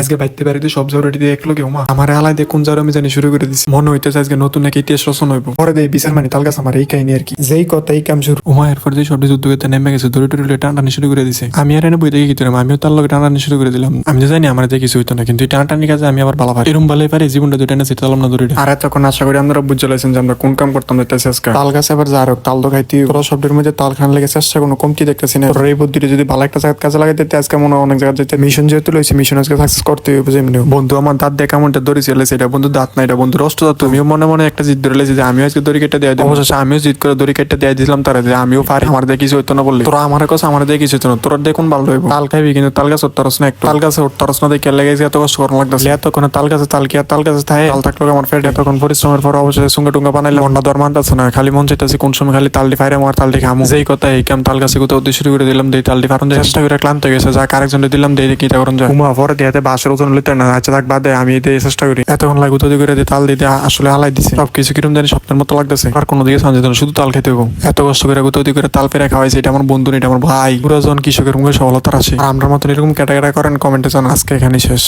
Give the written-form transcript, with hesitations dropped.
আজকে বাইতে বাড়িতে সব জরুরি দিয়ে একলো কেউ মা আমার আলাই দিয়ে কোন জারো আমি জানি শুরু করে দিচ্ছি মনে হইতেছে আজকে নতুন এক ইতিহাস রচনা হইব পরে দেয় বিচার মানে তাল গাছ আমার এই কাহিনী আর কি যেই কথা এই কাম শুরু উমা এরপর যে সবটি যুদ্ধ করতে নেমে গেছে দড়ি টড়ি টানাটানি শুরু করে দিছে আমি আর এনে বই দেখে কি আমিও তার লগে টানাটানি শুরু করে দিলাম আমি তো জানি আমার দেখে কিছু হইতো না কিন্তু টানাটানি কাজে আমি আবার ভালো পারি এরম ভালোই পারি জীবনটা দুইটা না সেটা না দড়িটা আর এতক্ষণ আশা করি আপনারা বুঝতে লাইছেন যে আমরা কোন কাম করতাম দেখতেছি আজকে তাল গাছ এবার যা হোক তাল তো খাইতে তোরা শব্দের মধ্যে তাল খান লেগে চেষ্টা কোনো কমতি দেখতেছি না তোর এই বুদ্ধিটা যদি ভালো একটা জায়গা কাজে লাগাইতে আজকে মনে হয় অনেক জায়গায় যেতে মিশন যেহেতু লইছি মিশন আজকে সাকসেস করতে হবে যেমনি বন্ধু আমার দাঁত দেখা মনটা দড়ি চলেছে এটা বন্ধু দাঁত না এটা বন্ধু রষ্ট দাঁত তুমিও মনে মনে একটা জিদ ধরে লেছি যে আমিও আজকে দড়ি কেটে দেওয়া অবশেষে আমিও জিদ করে দড়ি কেটে দেওয়া দিয়েছিলাম তারা যে আমিও পারি আমার দেখে কিছু হইতো না বললি তোরা আমার কাছে আমার দেখে কিছু হইতো না তোরা দেখুন ভালো হইব তাল খাইবি কিন্তু তাল গাছ উঠতারস না একটু তাল গাছে উঠতারস না দেখে লেগে এত কষ্ট করার লাগতেছে এতক্ষণ তাল গাছে তাল কি আর তাল গাছে থাকে তাল থাকলো আমার ফেট এতক্ষণ পরিশ্রমের পর অবশেষে সুঙ্গা টুঙ্গা বানাইলে মনটা দর মানতেছে না খালি মন চাইতেছে কোন সময় খালি তালটি ফাইরে আমার তালটি খামু যেই কথা এই কাম তাল গাছে কোথাও শুরু করে দিলাম দেই তালটি ফারন চেষ্টা করে ক্লান্ত গেছে যা আরেকজনে দিলাম দেই কি করুন যায় উমা পরে দিয়াতে বাসের ওজন লইতে না আচ্ছা থাক বাদে আমি এই চেষ্টা করি এতক্ষণ লাগে উত্তর করে দিয়ে তাল দিতে আসলে হালাই দিছে সবকিছু কিরম জানি স্বপ্নের মতো লাগতেছে আর কোনো দিকে সঞ্চিত না শুধু তাল খেতে হবো এত কষ্ট করে গুতৌতি করে তাল পেরে খাওয়াইছে এটা আমার বন্ধু এটা আমার ভাই পুরো জন কৃষকের মুখে সফলতার আসে আর আমরা মতন এরকম ক্যাটাগরি করেন কমেন্টে জানান আজকে এখানে শেষ।